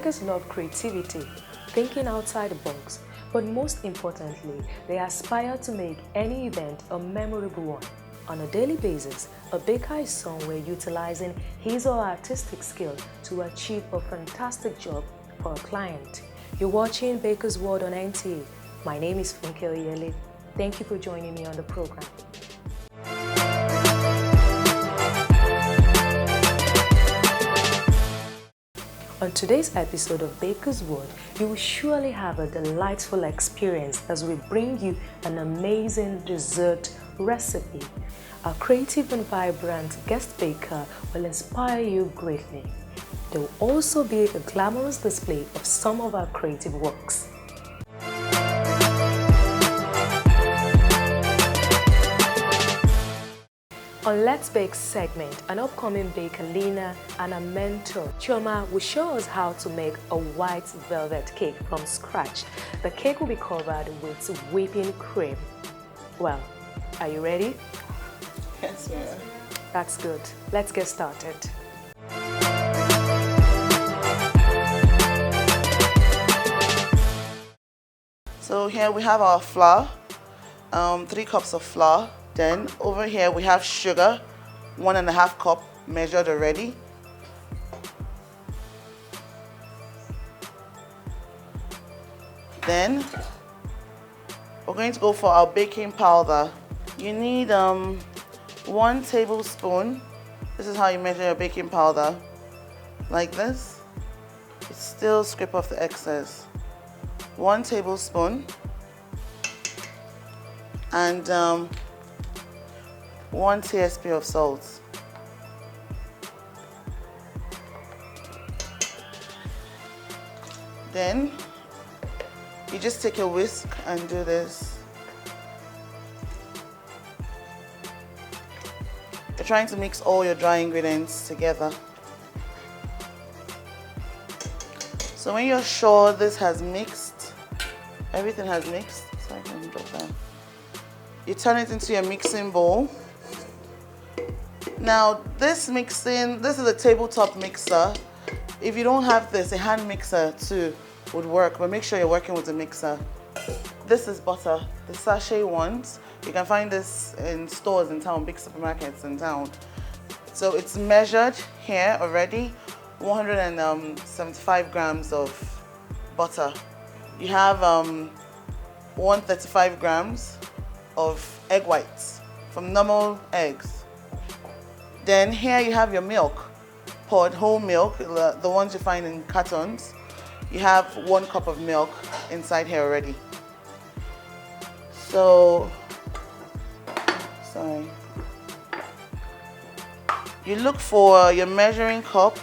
Bakers love creativity, thinking outside the box, but most importantly, they aspire to make any event a memorable one. On a daily basis, a baker is somewhere utilizing his or her artistic skill to achieve a fantastic job for a client. You're watching Baker's World on NTA. My name is Funke Oyele. Thank you for joining me on the program. On today's episode of Baker's World, you will surely have a delightful experience as we bring you an amazing dessert recipe. Our creative and vibrant guest baker will inspire you greatly. There will also be a glamorous display of some of our creative works. On Let's Bake segment, an upcoming baker, Lena, and a mentor, Chioma, will show us how to make a white velvet cake from scratch. The cake will be covered with whipping cream. Well, are you ready? Yes, ma'am. That's good. Let's get started. So here we have our flour, 3 cups of flour. Then over here we have sugar, 1.5 cup measured already. Then we're going to go for our baking powder. You need 1 tablespoon. This is how you measure your baking powder. Like this. You still scrape off the excess. 1 tablespoon. And 1 TSP of salt. Then you just take a whisk and do this. You're trying to mix all your dry ingredients together. So when you're sure this has mixed, everything has mixed, so I can drop that. You turn it into your mixing bowl. Now this is a tabletop mixer. If you don't have this, a hand mixer too would work, but make sure you're working with a mixer. This is butter, the sachet ones. You can find this in stores in town, big supermarkets in town. So it's measured here already, 175 grams of butter. You have 135 grams of egg whites from normal eggs. Then here you have your milk, poured whole milk, the ones you find in cartons. You have 1 cup of milk inside here already. So, sorry. You look for your measuring cup,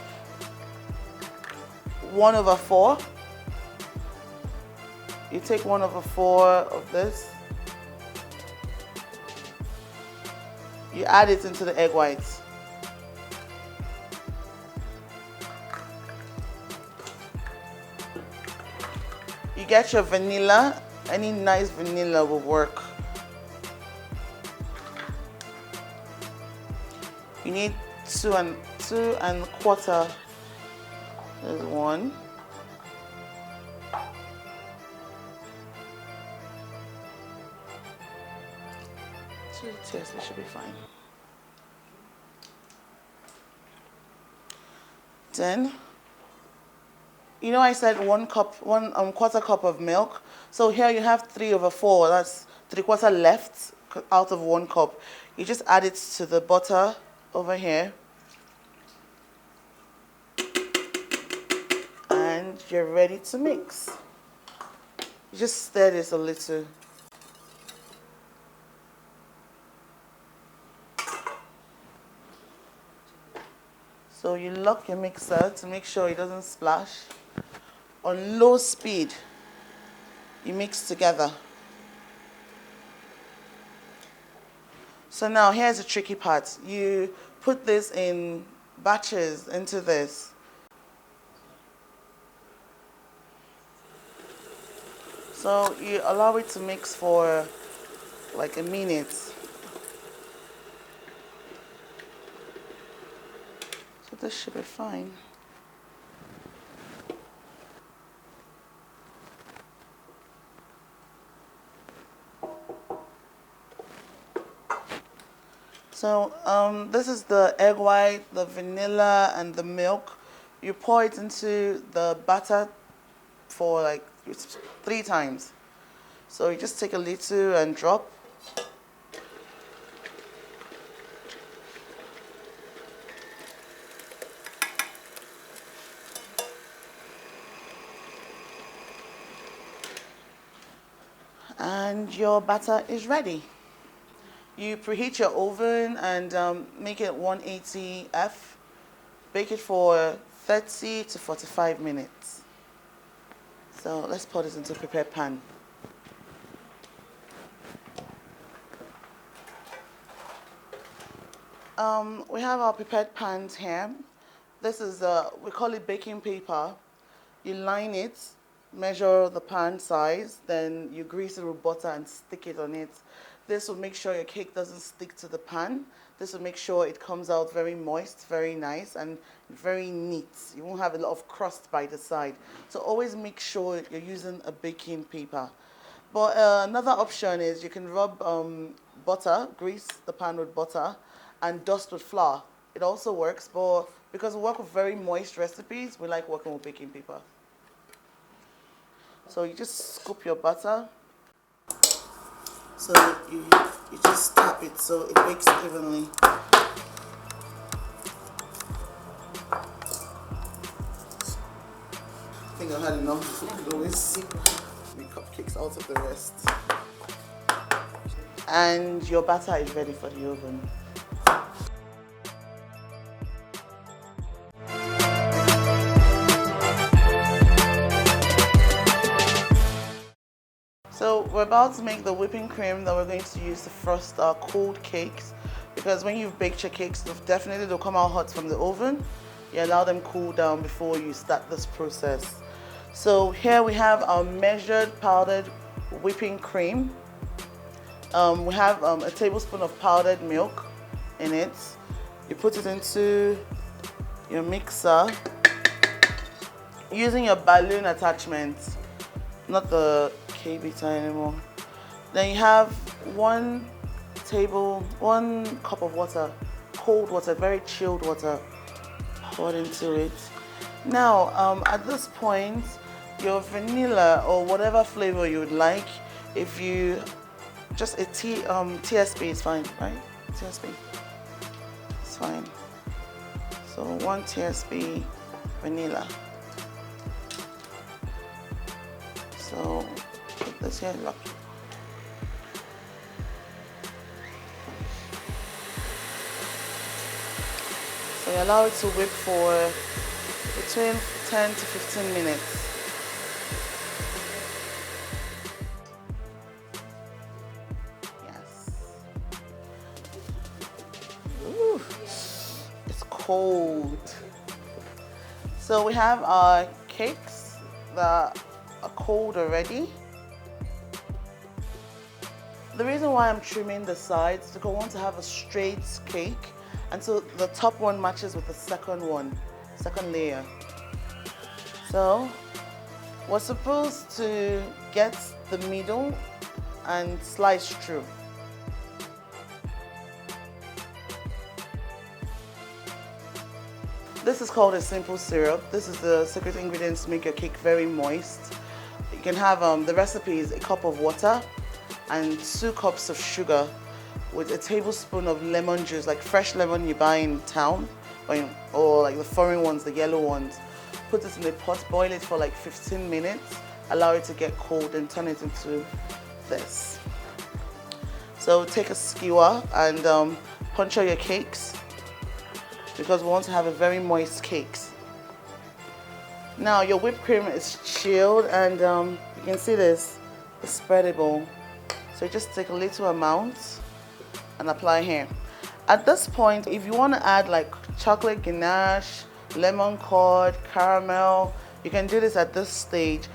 1/4. You take 1/4 of this. You add it into the egg whites. You get your vanilla. Any nice vanilla will work. You need 2 1/4. There's 1. 2 TSP should be fine. Then, you know I said 1/4 cup of milk. So here you have 3/4. That's 3/4 left out of 1 cup. You just add it to the butter over here. And you're ready to mix. You just stir this a little. So you lock your mixer to make sure it doesn't splash. On low speed, you mix together. So now here's the tricky part. You put this in batches into this. So you allow it to mix for like a minute. So this should be fine. So this is the egg white, the vanilla, and the milk. You pour it into the batter for like 3 times. So you just take a little and drop. And your batter is ready. You preheat your oven and make it 180 F. Bake it for 30 to 45 minutes. So let's pour this into a prepared pan. We have our prepared pans here. This is, we call it baking paper. You line it, measure the pan size, then you grease it with butter and stick it on it. This will make sure your cake doesn't stick to the pan. This will make sure it comes out very moist, very nice, and very neat. You won't have a lot of crust by the side. So always make sure you're using a baking paper. But another option is you can rub butter, grease the pan with butter, and dust with flour. It also works, but because we work with very moist recipes, we like working with baking paper. So you just scoop your butter. So you just tap it so it bakes evenly. I think I had enough. You could always make cupcakes out of the rest. And your batter is ready for the oven. So we're about to make the whipping cream that we're going to use to frost our cold cakes, because when you've baked your cakes, they'll come out hot from the oven. You allow them cool down before you start this process. So here we have our measured powdered whipping cream. We have a tablespoon of powdered milk in it. You put it into your mixer using your balloon attachment, not the beater anymore. Then you have 1 cup of water, cold water, very chilled water, poured into it. Now at this point, your vanilla or whatever flavor you would like, if you just TSP is fine, right? TSP, it's fine. So 1 TSP vanilla. So put this here, look. So you allow it to whip for between 10 to 15 minutes. Yes. Ooh, it's cold. So we have our cakes that are cold already. The reason why I'm trimming the sides is because I want to have a straight cake, and so the top one matches with the second layer. So we're supposed to get the middle and slice through. This is called a simple syrup. This is the secret ingredient to make your cake very moist. You can have, the recipe is a cup of water and 2 cups of sugar with a tablespoon of lemon juice, like fresh lemon you buy in town, or like the foreign ones, the yellow ones. Put it in a pot, boil it for like 15 minutes, allow it to get cold, and turn it into this. So take a skewer and puncture your cakes, because we want to have a very moist cakes. Now your whipped cream is chilled, and you can see this, it's spreadable. So just take a little amount and apply here. At this point, if you want to add like chocolate ganache, lemon curd, caramel, you can do this at this stage.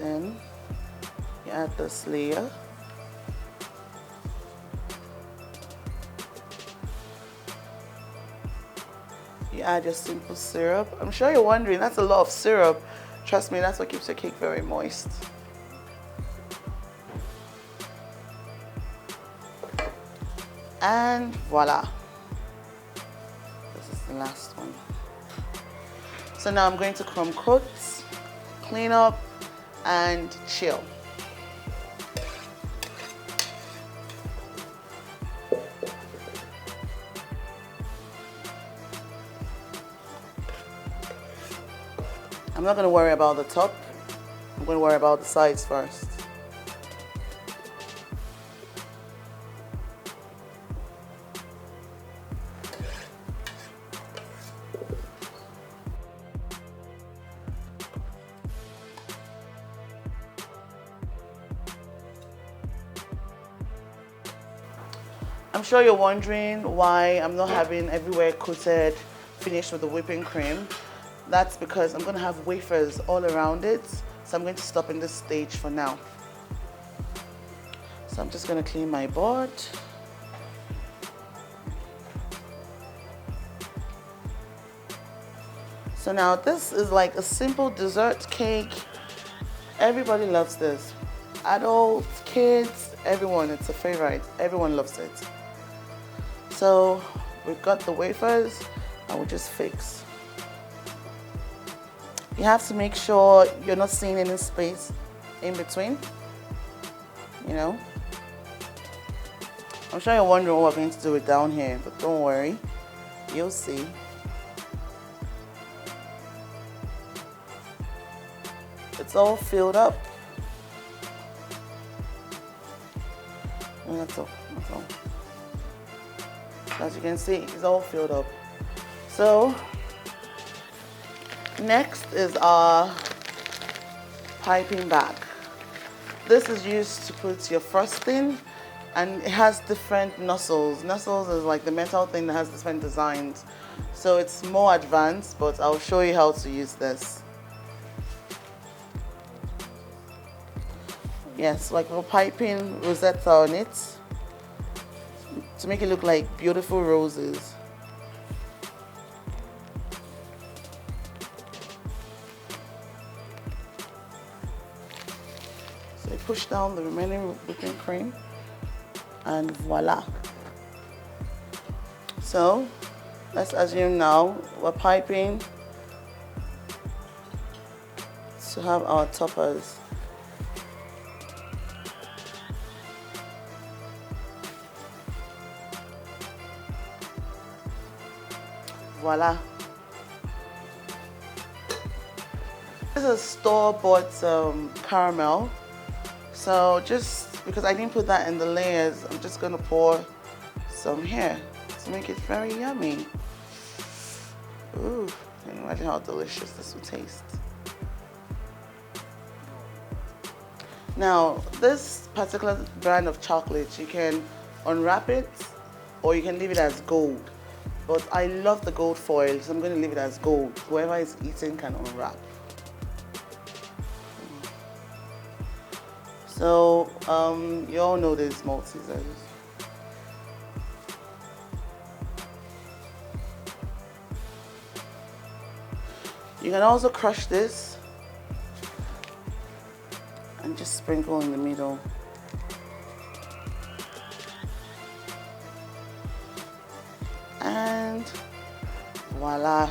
Then you add this layer. You add your simple syrup. I'm sure you're wondering, that's a lot of syrup. Trust me, that's what keeps your cake very moist. And voila. This is the last one. So now I'm going to crumb coat, clean up, and chill. I'm not going to worry about the top. I'm going to worry about the sides first. I'm sure you're wondering why I'm not having everywhere coated, finished with the whipping cream. That's because I'm going to have wafers all around it. So I'm going to stop in this stage for now. So I'm just going to clean my board. So now this is like a simple dessert cake. Everybody loves this. Adults, kids, everyone, it's a favorite. Everyone loves it. So we've got the wafers and we just fix. You have to make sure you're not seeing any space in between, you know. I'm sure you're wondering what we're going to do with down here, but don't worry, you'll see. It's all filled up. And that's all, that's all. As you can see, it's all filled up. So next is our piping bag. This is used to put your frosting, and it has different nozzles. Nozzles is like the metal thing that has different designs. So it's more advanced, but I'll show you how to use this. Yes, like we're piping rosetta on it to make it look like beautiful roses. So you push down the remaining whipping cream and voila. So let's assume now we're piping to have our toppers. Voila. This is a store-bought caramel. So just because I didn't put that in the layers, I'm just gonna pour some here to make it very yummy. Ooh, can you imagine how delicious this would taste? Now, this particular brand of chocolate, you can unwrap it or you can leave it as gold. But I love the gold foil, so I'm going to leave it as gold. Whoever is eating can unwrap. So, you all know there's malt scissors. You can also crush this and just sprinkle in the middle. And voila,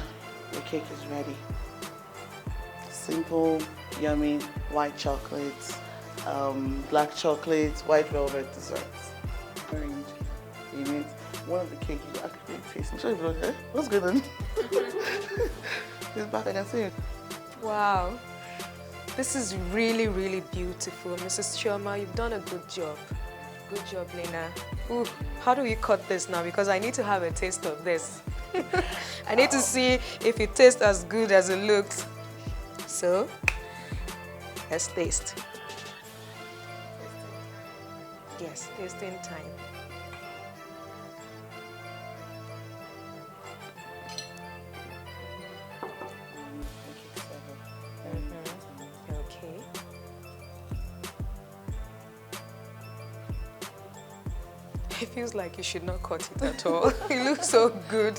your cake is ready. Simple, yummy, white chocolates, black chocolates, white velvet desserts. Orange, mint. One of the cakes you actually taste. I'm sure you've got it. What's good on? It's back, I can see it. Wow. This is really, really beautiful. Mrs. Chioma, you've done a good job. Good job, Lena. Ooh, how do we cut this now? Because I need to have a taste of this. I need to see if it tastes as good as it looks. So, let's taste. Yes, tasting time. Okay. It feels like you should not cut it at all. It looks so good.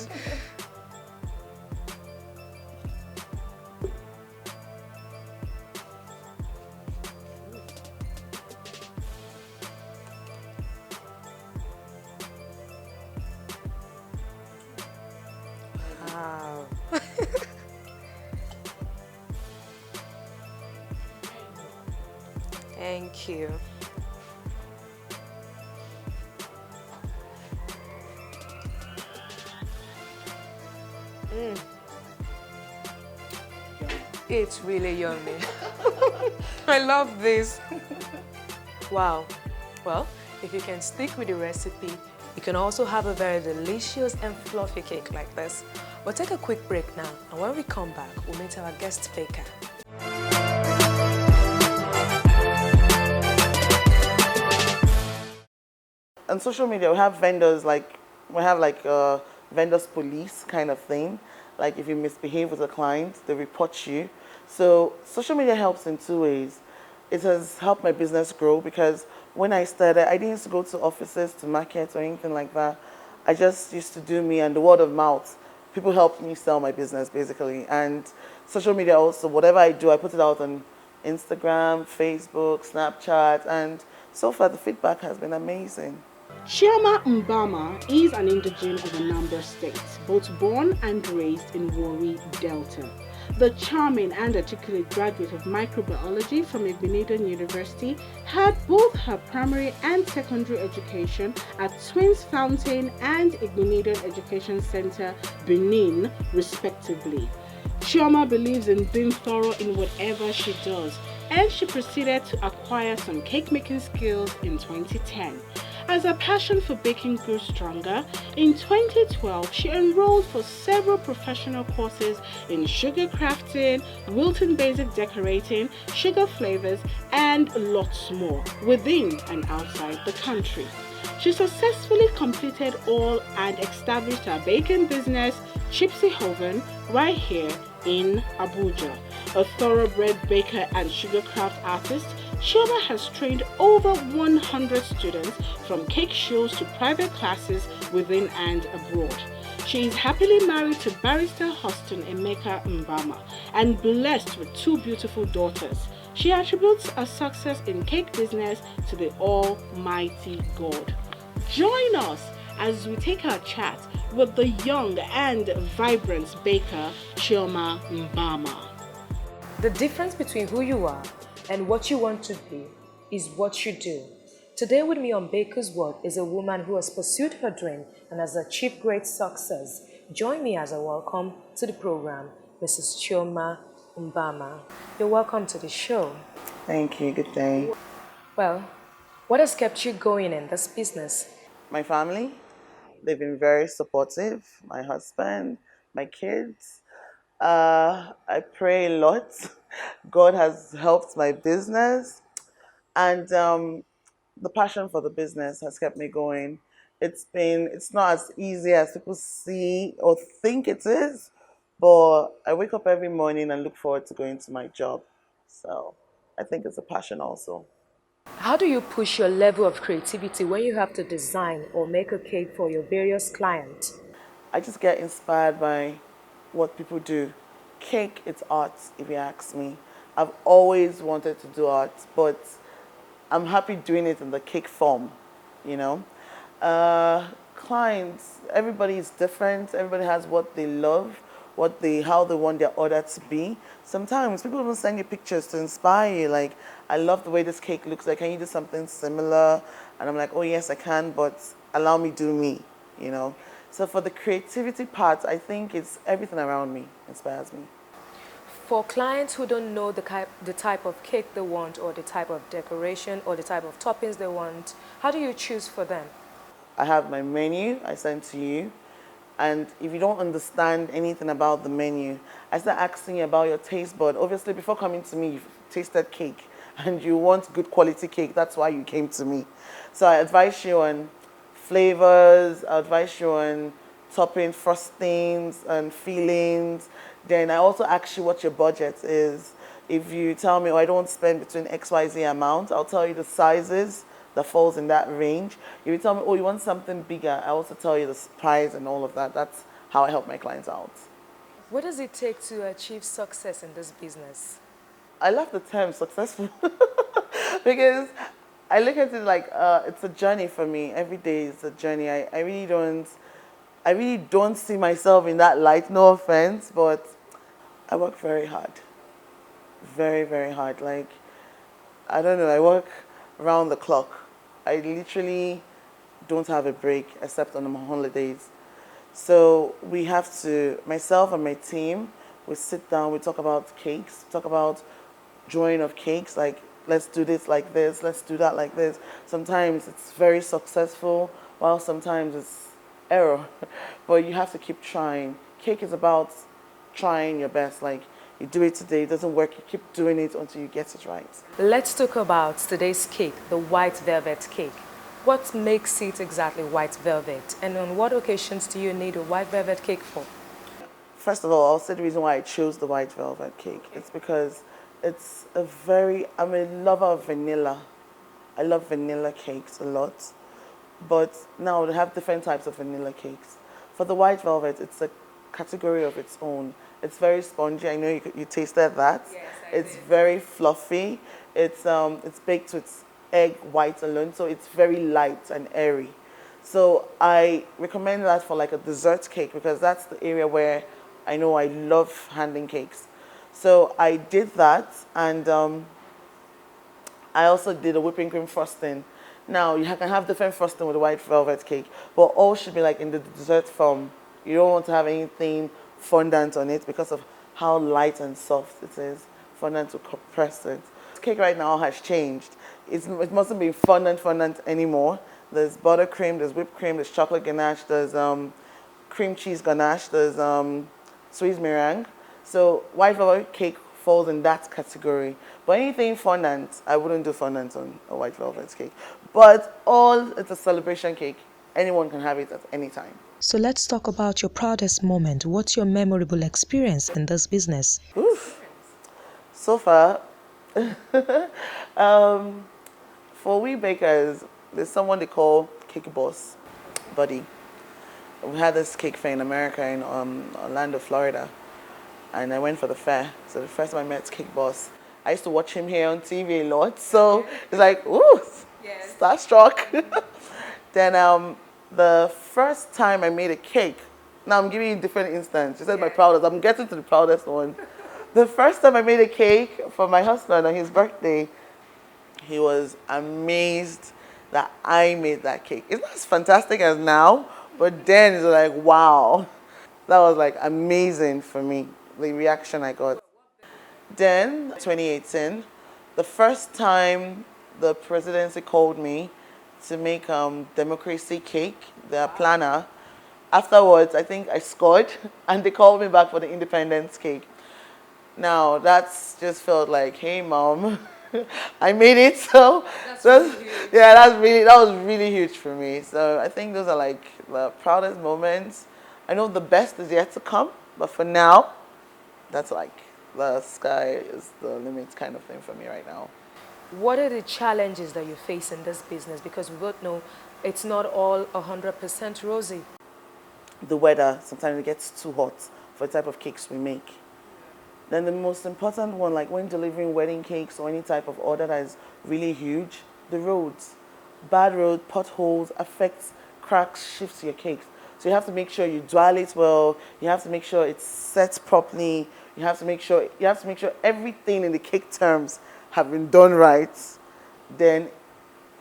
Thank you. It's really yummy. I love this. Wow. Well, if you can stick with the recipe, you can also have a very delicious and fluffy cake like this. We'll take a quick break now, and when we come back, we'll meet our guest baker. On social media, we have vendors police kind of thing. Like if you misbehave with a client, they report you. So social media helps in two ways. It has helped my business grow because when I started, I didn't used to go to offices, to markets or anything like that. I just used to do me and the word of mouth. People helped me sell my business basically. And social media also, whatever I do, I put it out on Instagram, Facebook, Snapchat, and so far the feedback has been amazing. Chioma Mbama is an indigene of Anambra State, both born and raised in Warri, Delta. The charming and articulate graduate of microbiology from Igbinidon University had both her primary and secondary education at Twins Fountain and Igbinidon Education Center, Benin, respectively. Chioma believes in being thorough in whatever she does, and she proceeded to acquire some cake making skills in 2010. As her passion for baking grew stronger, in 2012 she enrolled for several professional courses in sugar crafting, Wilton basic decorating, sugar flavors, and lots more within and outside the country. She successfully completed all and established her baking business, Chipsy Oven, right here in Abuja. A thoroughbred baker and sugar craft artist, Chioma has trained over 100 students from cake shows to private classes within and abroad. She is happily married to barrister Huston Emeka Mbama and blessed with two beautiful daughters. She attributes her success in cake business to the Almighty God. Join us as we take our chat with the young and vibrant baker Chioma Mbama. The difference between who you are and what you want to be is what you do. Today with me on Baker's World is a woman who has pursued her dream and has achieved great success. Join me as I welcome to the program Mrs. Chioma Mbama. You're welcome to the show. Thank you. Good day. Well, what has kept you going in this business? My family, they've been very supportive. My husband, my kids. I pray a lot. God has helped my business, and the passion for the business has kept me going. It's not as easy as people see or think it is, but I wake up every morning and look forward to going to my job. So I think it's a passion also. How do you push your level of creativity when you have to design or make a cake for your various clients? I just get inspired by what people do. Cake, it's art, if you ask me. I've always wanted to do art, but I'm happy doing it in the cake form, you know. Clients, everybody is different. Everybody has what they love, how they want their order to be. Sometimes people will send you pictures to inspire you. Like, I love the way this cake looks like. Can you do something similar? And I'm like, oh yes, I can, but allow me do me, you know. So for the creativity part, I think it's everything around me inspires me. For clients who don't know the type of cake they want or the type of decoration or the type of toppings they want, how do you choose for them? I have my menu I send to you. And if you don't understand anything about the menu, I start asking you about your taste bud. Obviously, before coming to me, you've tasted cake and you want good quality cake. That's why you came to me. So I advise you on flavors, I advise you on topping, frostings, and fillings. Then I also ask you what your budget is. If you tell me, oh, I don't spend between XYZ amount, I'll tell you the sizes that falls in that range. If you tell me, oh, you want something bigger, I also tell you the price and all of that. That's how I help my clients out. What does it take to achieve success in this business? I love the term successful because I look at it like it's a journey for me. Every day is a journey. I really don't see myself in that light. No offense, but I work very hard, very very hard. Like I don't know, I work around the clock. I literally don't have a break except on the holidays. So we have to, myself and my team, we sit down, we talk about cakes, talk about drawing of cakes, like let's do this like this, let's do that like this. Sometimes it's very successful, while sometimes it's error. But you have to keep trying. Cake is about trying your best. Like you do it today, it doesn't work, you keep doing it until you get it right. Let's talk about today's cake, the white velvet cake. What makes it exactly white velvet? And on what occasions do you need a white velvet cake for? First of all, I'll say the reason why I chose the white velvet cake. It's because I'm a lover of vanilla. I love vanilla cakes a lot. But now they have different types of vanilla cakes. For the white velvet, it's a category of its own. It's very spongy. I know you tasted that. Yes, it's did. very fluffy. It's baked with egg white alone, so it's very light and airy. So I recommend that for like a dessert cake because that's the area where I know I love handling cakes. So I did that, and I also did a whipping cream frosting. Now you can have different frosting with a white velvet cake, but all should be like in the dessert form. You don't want to have anything fondant on it because of how light and soft it is. Fondant to compress it. This cake right now has changed. It mustn't be fondant anymore. There's buttercream, there's whipped cream, there's chocolate ganache, there's cream cheese ganache, there's Swiss meringue. So white velvet cake falls in that category. But anything fondant, I wouldn't do fondant on a white velvet cake. But it's a celebration cake. Anyone can have it at any time. So let's talk about your proudest moment. What's your memorable experience in this business? Oof. So far, for we bakers, there's someone they call Cake Boss, Buddy. We had this cake fair in America in Orlando, Florida, and I went for the fair. So the first time I met Cake Boss, I used to watch him here on TV a lot. So it's like, ooh, yes. Starstruck. Then the first time I made a cake, now I'm giving you different instance. You said my proudest. I'm getting to the proudest one. The first time I made a cake for my husband on his birthday, he was amazed that I made that cake. It's not as fantastic as now, but then it's like, wow. That was like amazing for me, the reaction I got. Then, 2018, the first time the presidency called me to make democracy cake, their planner. Afterwards, I think I scored, and they called me back for the independence cake. Now, that's just felt like, hey, Mom, I made it. So that was really huge for me. So I think those are like the proudest moments. I know the best is yet to come, but for now, that's like the sky is the limit kind of thing for me right now. What are the challenges that you face in this business? Because we both know it's not all 100% rosy. The weather, sometimes it gets too hot for the type of cakes we make. Then the most important one, like when delivering wedding cakes or any type of order that is really huge, the roads. Bad road, potholes affects, cracks, shifts your cakes. So you have to make sure you dwell it well. You have to make sure it's set properly. You have to make sure everything in the cake terms have been done right. Then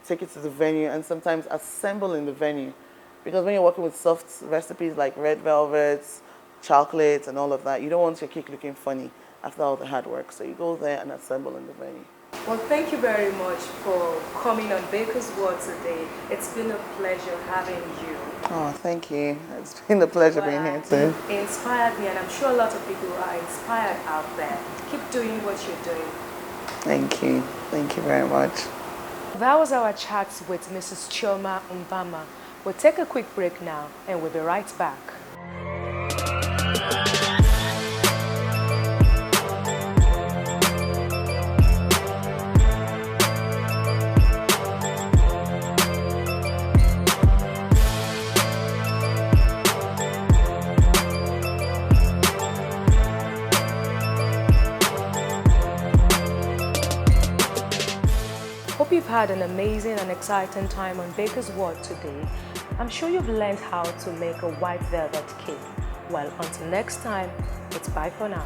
take it to the venue and sometimes assemble in the venue. Because when you're working with soft recipes like red velvets, chocolate and all of that, you don't want your cake looking funny after all the hard work. So you go there and assemble in the venue. Well, thank you very much for coming on Baker's World today. It's been a pleasure having you. Oh, thank you. It's been a pleasure being here too. You inspired me, and I'm sure a lot of people are inspired out there. Keep doing what you're doing. Thank you. Thank you very much. That was our chat with Mrs. Chioma Mbama. We'll take a quick break now, and we'll be right back. Hope you've had an amazing and exciting time on Baker's World today. I'm sure you've learned how to make a white velvet cake. Well, until next time, it's bye for now.